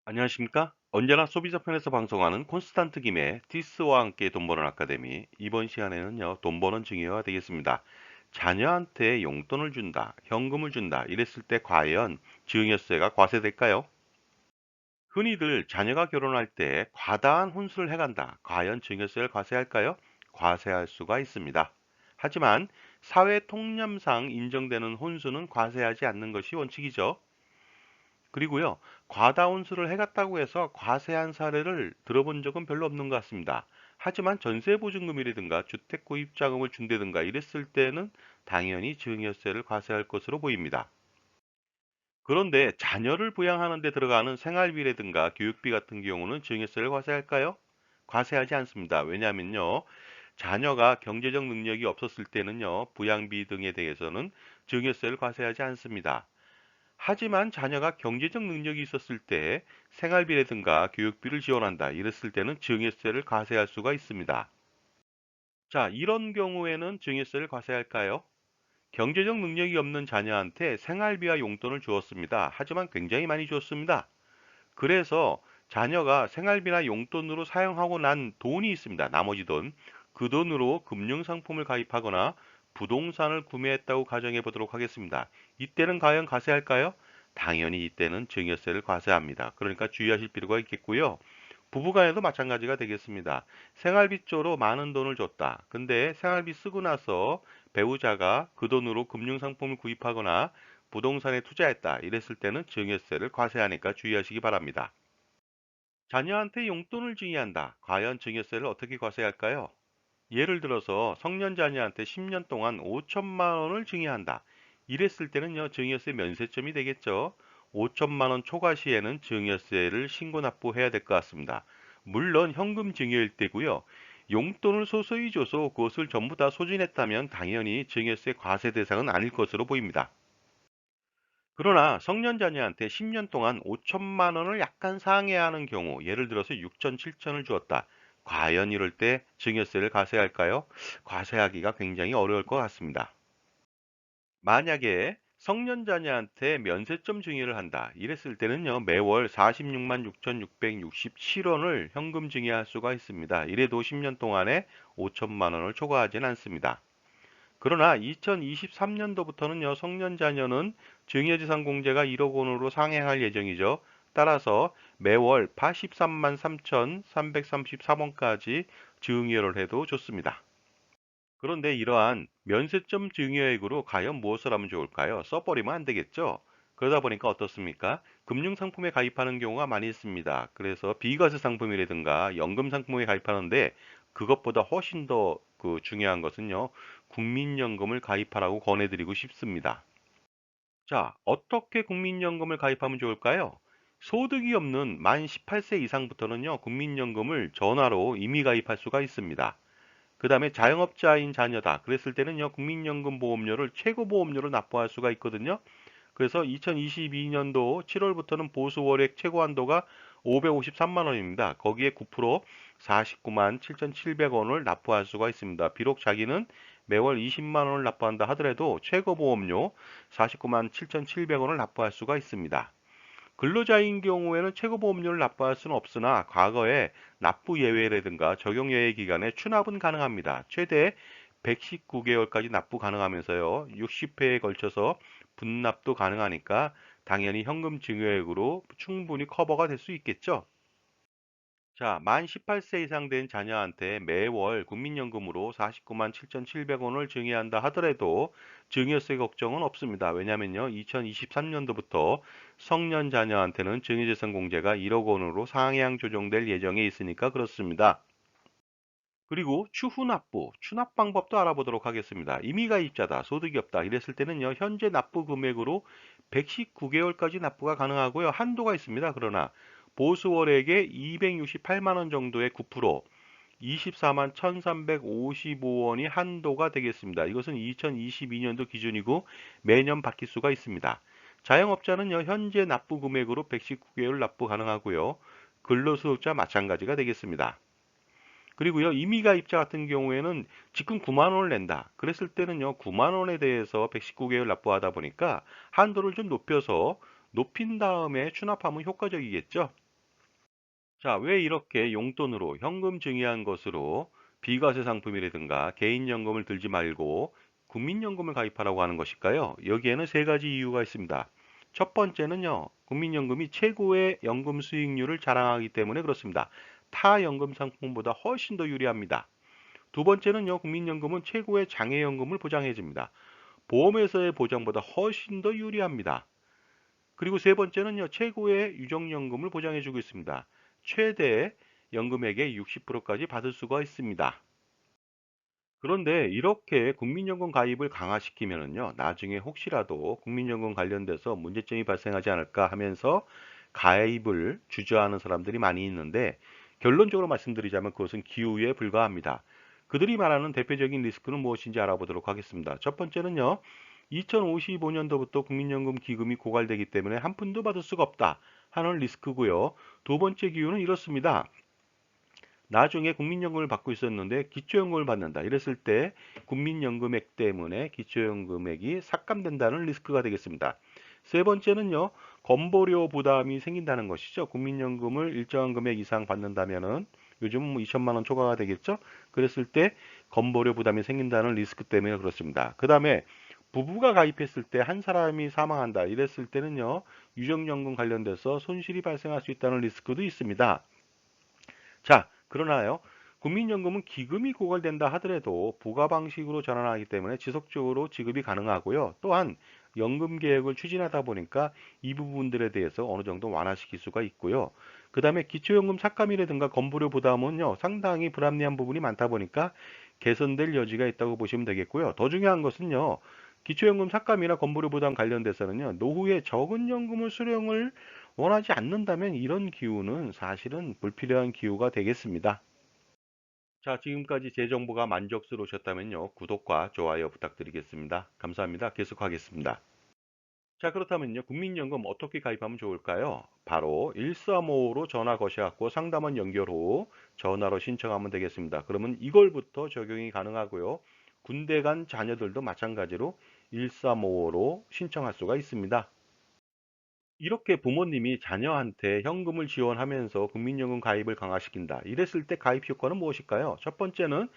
안녕하십니까? 언제나 소비자 편에서 방송하는 콘스탄트 김의 티스와 함께 돈 버는 아카데미. 이번 시간에는요, 돈 버는 증여가 되겠습니다. 자녀한테 용돈을 준다, 현금을 준다, 이랬을 때 과연 증여세가 과세될까요? 흔히들 자녀가 결혼할 때 과다한 혼수를 해간다. 과연 증여세를 과세할까요? 과세할 수가 있습니다. 하지만 사회 통념상 인정되는 혼수는 과세하지 않는 것이 원칙이죠. 그리고요, 과다 혼수를 해갔다고 해서 과세한 사례를 들어본 적은 별로 없는 것 같습니다. 하지만 전세보증금이라든가 주택구입자금을 준다든가 이랬을 때는 당연히 증여세를 과세할 것으로 보입니다. 그런데 자녀를 부양하는 데 들어가는 생활비라든가 교육비 같은 경우는 증여세를 과세할까요? 과세하지 않습니다. 왜냐하면요, 자녀가 경제적 능력이 없었을 때는요, 부양비 등에 대해서는 증여세를 과세하지 않습니다. 하지만 자녀가 경제적 능력이 있었을 때 생활비라든가 교육비를 지원한다. 이랬을 때는 증여세를 과세할 수가 있습니다. 자, 이런 경우에는 증여세를 과세할까요? 경제적 능력이 없는 자녀한테 생활비와 용돈을 주었습니다. 하지만 굉장히 많이 주었습니다. 그래서 자녀가 생활비나 용돈으로 사용하고 난 돈이 있습니다. 나머지 돈. 그 돈으로 금융상품을 가입하거나 부동산을 구매했다고 가정해 보도록 하겠습니다. 이때는 과연 과세할까요? 당연히 이때는 증여세를 과세합니다. 그러니까 주의하실 필요가 있겠고요. 부부간에도 마찬가지가 되겠습니다. 생활비 쪽으로 많은 돈을 줬다. 근데 생활비 쓰고 나서 배우자가 그 돈으로 금융상품을 구입하거나 부동산에 투자했다. 이랬을 때는 증여세를 과세하니까 주의하시기 바랍니다. 자녀한테 용돈을 증여한다. 과연 증여세를 어떻게 과세할까요? 예를 들어서 성년 자녀한테 10년 동안 5천만 원을 증여한다. 이랬을 때는요, 증여세 면세점이 되겠죠. 5천만 원 초과 시에는 증여세를 신고 납부해야 될 것 같습니다. 물론 현금 증여일 때고요. 용돈을 소소히 줘서 그것을 전부 다 소진했다면 당연히 증여세 과세 대상은 아닐 것으로 보입니다. 그러나 성년 자녀한테 10년 동안 5천만 원을 약간 상회하는 경우, 예를 들어서 6천, 7천을 주었다. 과연 이럴 때 증여세를 과세할까요? 과세하기가 굉장히 어려울 것 같습니다. 만약에 성년 자녀한테 면세점 증여를 한다. 이랬을 때는요, 매월 46만 6,667원을 현금 증여할 수가 있습니다. 이래도 10년 동안에 5천만 원을 초과하진 않습니다. 그러나 2023년도부터는요, 성년 자녀는 증여지상 공제가 1억 원으로 상향할 예정이죠. 따라서 매월 83만 3,334원까지 증여를 해도 좋습니다. 그런데 이러한 면세점 증여액으로 과연 무엇을 하면 좋을까요? 써버리면 안 되겠죠? 그러다 보니까 어떻습니까? 금융상품에 가입하는 경우가 많이 있습니다. 그래서 비과세 상품이라든가 연금 상품에 가입하는데 그것보다 훨씬 더 중요한 것은요, 국민연금을 가입하라고 권해드리고 싶습니다. 자, 어떻게 국민연금을 가입하면 좋을까요? 소득이 없는 만 18세 이상부터는요, 국민연금을 전화로 임의 가입할 수가 있습니다. 그 다음에 자영업자인 자녀다. 그랬을 때는요, 국민연금 보험료를 최고보험료로 납부할 수가 있거든요. 그래서 2022년도 7월부터는 보수 월액 최고 한도가 553만 원입니다. 거기에 9% 49만 7,700원을 납부할 수가 있습니다. 비록 자기는 매월 20만 원을 납부한다 하더라도 최고보험료 49만 7,700원을 납부할 수가 있습니다. 근로자인 경우에는 최고보험료를 납부할 수는 없으나 과거에 납부 예외라든가 적용 예외 기간에 추납은 가능합니다. 최대 119개월까지 납부 가능하면서요. 60회에 걸쳐서 분납도 가능하니까 당연히 현금 증여액으로 충분히 커버가 될 수 있겠죠. 자, 만 18세 이상 된 자녀한테 매월 국민연금으로 49만 7,700원을 증여한다 하더라도 증여세 걱정은 없습니다. 왜냐면요, 2023년도부터 성년 자녀한테는 증여재산 공제가 1억 원으로 상향 조정될 예정에 있으니까 그렇습니다. 그리고 추후 납부, 추납 방법도 알아보도록 하겠습니다. 임의가입자다, 소득이 없다 이랬을 때는요, 현재 납부 금액으로 119개월까지 납부가 가능하고요. 한도가 있습니다. 그러나 보수월액의 268만 원 정도의 9%, 24만 1,355원이 한도가 되겠습니다. 이것은 2022년도 기준이고 매년 바뀔 수가 있습니다. 자영업자는요, 현재 납부 금액으로 119개월 납부 가능하고요. 근로소득자 마찬가지가 되겠습니다. 그리고요, 임의가입자 같은 경우에는 지금 9만 원을 낸다. 그랬을 때는요, 9만 원에 대해서 119개월 납부하다 보니까 한도를 좀 높인 다음에 추납하면 효과적이겠죠. 자, 왜 이렇게 용돈으로 현금 증여한 것으로 비과세 상품이라든가 개인연금을 들지 말고 국민연금을 가입하라고 하는 것일까요? 여기에는 세 가지 이유가 있습니다. 첫 번째는요, 국민연금이 최고의 연금 수익률을 자랑하기 때문에 그렇습니다. 타 연금 상품보다 훨씬 더 유리합니다. 두 번째는요, 국민연금은 최고의 장애연금을 보장해줍니다. 보험회사의 보장보다 훨씬 더 유리합니다. 그리고 세 번째는요, 최고의 유정연금을 보장해주고 있습니다. 최대 연금액의 60%까지 받을 수가 있습니다. 그런데 이렇게 국민연금 가입을 강화시키면은요, 나중에 혹시라도 국민연금 관련돼서 문제점이 발생하지 않을까 하면서 가입을 주저하는 사람들이 많이 있는데, 결론적으로 말씀드리자면 그것은 기우에 불과합니다. 그들이 말하는 대표적인 리스크는 무엇인지 알아보도록 하겠습니다. 첫 번째는요, 2055년도부터 국민연금 기금이 고갈되기 때문에 한 푼도 받을 수가 없다 하는 리스크고요. 두 번째 기우는 이렇습니다. 나중에 국민연금을 받고 있었는데 기초연금을 받는다. 이랬을 때 국민연금액 때문에 기초연금액이 삭감된다는 리스크가 되겠습니다. 세 번째는요, 건보료 부담이 생긴다는 것이죠. 국민연금을 일정한 금액 이상 받는다면은 요즘은 뭐 2천만 원 초과가 되겠죠. 그랬을 때 건보료 부담이 생긴다는 리스크 때문에 그렇습니다. 그 다음에 부부가 가입했을 때 한 사람이 사망한다. 이랬을 때는요, 유정연금 관련돼서 손실이 발생할 수 있다는 리스크도 있습니다. 자, 그러나요, 국민연금은 기금이 고갈된다 하더라도 부가 방식으로 전환하기 때문에 지속적으로 지급이 가능하고요. 또한 연금 계획을 추진하다 보니까 이 부분들에 대해서 어느 정도 완화시킬 수가 있고요. 그 다음에 기초연금 삭감이라든가 건보료 부담은요, 상당히 불합리한 부분이 많다 보니까 개선될 여지가 있다고 보시면 되겠고요. 더 중요한 것은요, 기초연금 삭감이나 건보료 부담 관련돼서는요, 노후에 적은 연금을 수령을 원하지 않는다면 이런 기후는 사실은 불필요한 기후가 되겠습니다. 자, 지금까지 제 정보가 만족스러우셨다면요, 구독과 좋아요 부탁드리겠습니다. 감사합니다. 계속하겠습니다. 자, 그렇다면요, 국민연금 어떻게 가입하면 좋을까요? 바로 1355로 전화 거셔갖고 상담원 연결 후 전화로 신청하면 되겠습니다. 그러면 이걸부터 적용이 가능하고요. 군대 간 자녀들도 마찬가지로 1355로 신청할 수가 있습니다. 이렇게 부모님이 자녀한테 현금을 지원하면서 국민연금 가입을 강화시킨다. 이랬을 때 가입 효과는 무엇일까요? 첫 번째는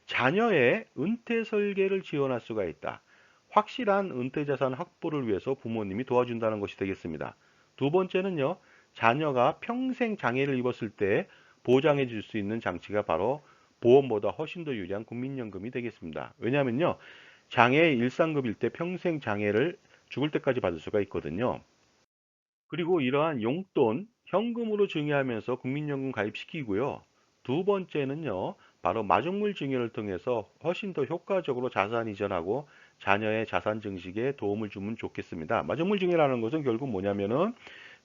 자녀의 은퇴 설계를 지원할 수가 있다. 확실한 은퇴 자산 확보를 위해서 부모님이 도와준다는 것이 되겠습니다. 두 번째는요, 자녀가 평생 장애를 입었을 때 보장해 줄 수 있는 장치가 바로 보험보다 훨씬 더 유리한 국민연금이 되겠습니다. 왜냐하면요, 장애 일상급일 때 평생 장애를 죽을 때까지 받을 수가 있거든요. 그리고 이러한 용돈, 현금으로 증여하면서 국민연금 가입시키고요. 두 번째는요, 바로 마중물 증여를 통해서 훨씬 더 효과적으로 자산 이전하고 자녀의 자산 증식에 도움을 주면 좋겠습니다. 마중물 증여라는 것은 결국 뭐냐면은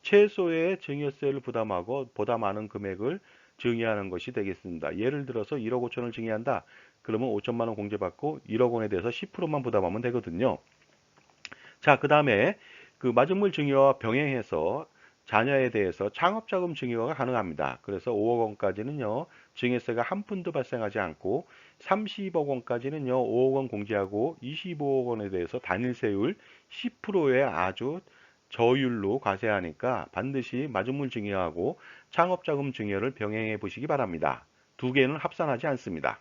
최소의 증여세를 부담하고 보다 많은 금액을 증여하는 것이 되겠습니다. 예를 들어서 1억 5천을 증여한다. 그러면 5천만 원 공제받고 1억 원에 대해서 10%만 부담하면 되거든요. 자, 그 다음에 그 마중물 증여와 병행해서 자녀에 대해서 창업자금 증여가 가능합니다. 그래서 5억 원까지는요, 증여세가 한 푼도 발생하지 않고 30억 원까지는요, 5억 원 공제하고 25억 원에 대해서 단일세율 10%의 아주 저율로 과세하니까 반드시 마중물 증여하고 창업자금 증여를 병행해 보시기 바랍니다. 두 개는 합산하지 않습니다.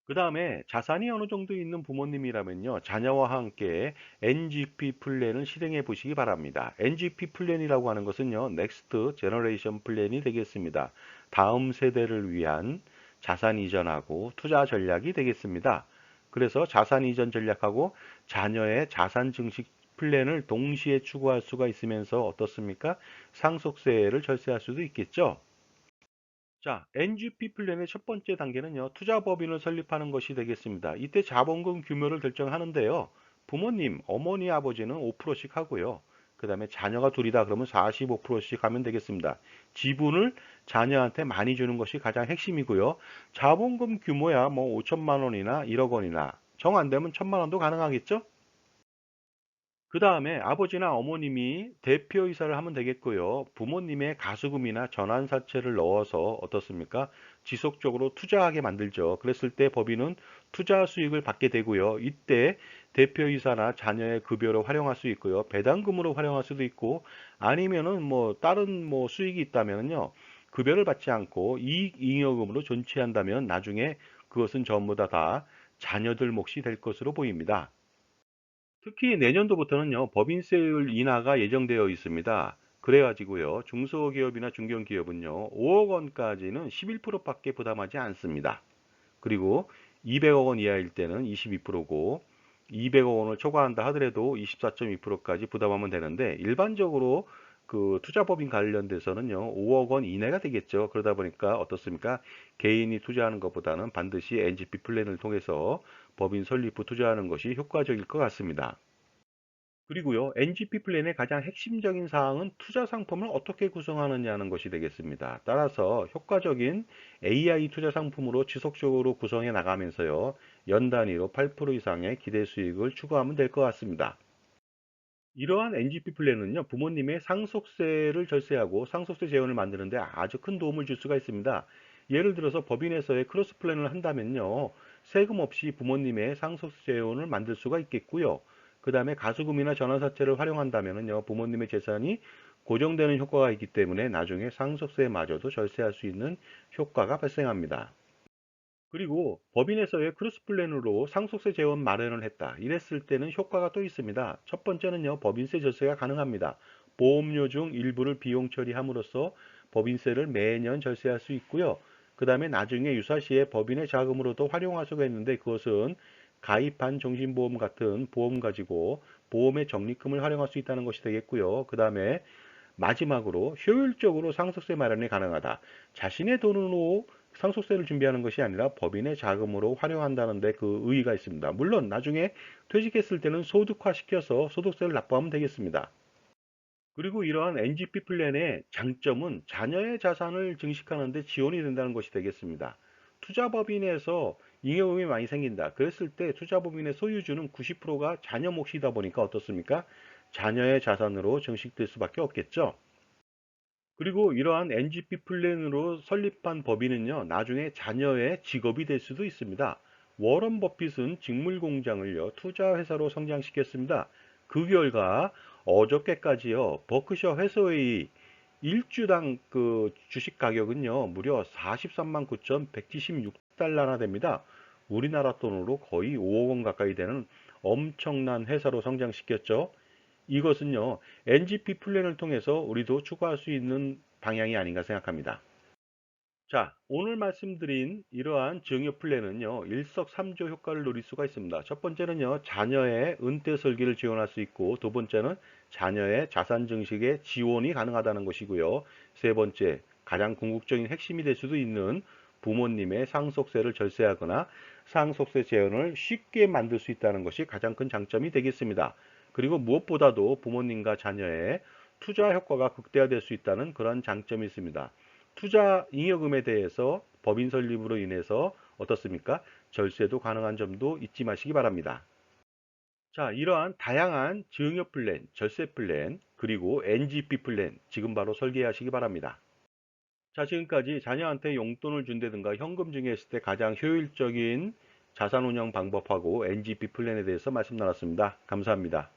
그 다음에 자산이 어느 정도 있는 부모님이라면요, 자녀와 함께 NGP 플랜을 실행해 보시기 바랍니다. NGP 플랜이라고 하는 것은요, 넥스트 제너레이션 플랜이 되겠습니다. 다음 세대를 위한 자산 이전하고 투자 전략이 되겠습니다. 그래서 자산 이전 전략하고 자녀의 자산 증식 플랜을 동시에 추구할 수가 있으면서 어떻습니까? 상속세를 절세할 수도 있겠죠. 자, NGP 플랜의 첫 번째 단계는요, 투자법인을 설립하는 것이 되겠습니다. 이때 자본금 규모를 결정하는데요. 부모님, 어머니, 아버지는 5%씩 하고요. 그 다음에 자녀가 둘이다 그러면 45%씩 하면 되겠습니다. 지분을 자녀한테 많이 주는 것이 가장 핵심이고요. 자본금 규모야 뭐 5천만 원이나 1억 원이나 정 안 되면 1천만 원도 가능하겠죠? 그 다음에 아버지나 어머님이 대표이사를 하면 되겠고요. 부모님의 가수금이나 전환사채를 넣어서 어떻습니까? 지속적으로 투자하게 만들죠. 그랬을 때 법인은 투자 수익을 받게 되고요. 이때 대표이사나 자녀의 급여로 활용할 수 있고요. 배당금으로 활용할 수도 있고 아니면은 뭐 다른 뭐 수익이 있다면요. 급여를 받지 않고 이익 잉여금으로 존치한다면 나중에 그것은 전부 다 자녀들 몫이 될 것으로 보입니다. 특히 내년도부터는요, 법인세율 인하가 예정되어 있습니다. 그래가지고요, 중소기업이나 중견기업은요, 5억 원까지는 11%밖에 부담하지 않습니다. 그리고 200억 원 이하일 때는 22%고, 200억 원을 초과한다 하더라도 24.2%까지 부담하면 되는데, 일반적으로 그 투자법인 관련돼서는요, 5억 원 이내가 되겠죠. 그러다 보니까 어떻습니까? 개인이 투자하는 것보다는 반드시 NGP 플랜을 통해서 법인 설립 후 투자하는 것이 효과적일 것 같습니다. 그리고요, NGP 플랜의 가장 핵심적인 사항은 투자 상품을 어떻게 구성하느냐는 것이 되겠습니다. 따라서 효과적인 AI 투자 상품으로 지속적으로 구성해 나가면서요, 연 단위로 8% 이상의 기대 수익을 추구하면 될 것 같습니다. 이러한 NGP 플랜은요, 부모님의 상속세를 절세하고 상속세 재원을 만드는데 아주 큰 도움을 줄 수가 있습니다. 예를 들어서 법인에서의 크로스 플랜을 한다면요, 세금 없이 부모님의 상속세 재원을 만들 수가 있겠고요. 그 다음에 가수금이나 전환사채를 활용한다면요, 부모님의 재산이 고정되는 효과가 있기 때문에 나중에 상속세마저도 절세할 수 있는 효과가 발생합니다. 그리고 법인에서의 크로스 플랜으로 상속세 재원 마련을 했다. 이랬을 때는 효과가 또 있습니다. 첫 번째는요, 법인세 절세가 가능합니다. 보험료 중 일부를 비용 처리함으로써 법인세를 매년 절세할 수 있고요. 그 다음에 나중에 유사시에 법인의 자금으로도 활용할 수가 있는데 그것은 가입한 종신보험 같은 보험 가지고 보험의 적립금을 활용할 수 있다는 것이 되겠고요. 그 다음에 마지막으로 효율적으로 상속세 마련이 가능하다. 자신의 돈으로 상속세를 준비하는 것이 아니라 법인의 자금으로 활용한다는 데 그 의의가 있습니다. 물론 나중에 퇴직했을 때는 소득화시켜서 소득세를 납부하면 되겠습니다. 그리고 이러한 NGP 플랜의 장점은 자녀의 자산을 증식하는 데 지원이 된다는 것이 되겠습니다. 투자법인에서 잉여금이 많이 생긴다. 그랬을 때 투자법인의 소유주는 90%가 자녀 몫이다 보니까 어떻습니까? 자녀의 자산으로 증식될 수밖에 없겠죠. 그리고 이러한 NGP 플랜으로 설립한 법인은요, 나중에 자녀의 직업이 될 수도 있습니다. 워런 버핏은 직물 공장을요, 투자 회사로 성장시켰습니다. 그 결과 어저께까지요, 버크셔 해서웨이 일주당 그 주식 가격은요, 무려 43만 9,176달러나 됩니다. 우리나라 돈으로 거의 5억 원 가까이 되는 엄청난 회사로 성장시켰죠. 이것은요, NGP 플랜을 통해서 우리도 추구할 수 있는 방향이 아닌가 생각합니다. 자, 오늘 말씀드린 이러한 증여 플랜은요, 일석삼조 효과를 누릴 수가 있습니다. 첫 번째는요, 자녀의 은퇴 설계를 지원할 수 있고, 두 번째는 자녀의 자산 증식에 지원이 가능하다는 것이고요. 세 번째, 가장 궁극적인 핵심이 될 수도 있는 부모님의 상속세를 절세하거나 상속세 제한을 쉽게 만들 수 있다는 것이 가장 큰 장점이 되겠습니다. 그리고 무엇보다도 부모님과 자녀의 투자 효과가 극대화될 수 있다는 그런 장점이 있습니다. 투자 잉여금에 대해서 법인 설립으로 인해서 어떻습니까? 절세도 가능한 점도 잊지 마시기 바랍니다. 자, 이러한 다양한 증여 플랜, 절세 플랜, 그리고 NGP 플랜 지금 바로 설계하시기 바랍니다. 자, 지금까지 자녀한테 용돈을 준다든가 현금 증여했을 때 가장 효율적인 자산 운영 방법하고 NGP 플랜에 대해서 말씀 나눴습니다. 감사합니다.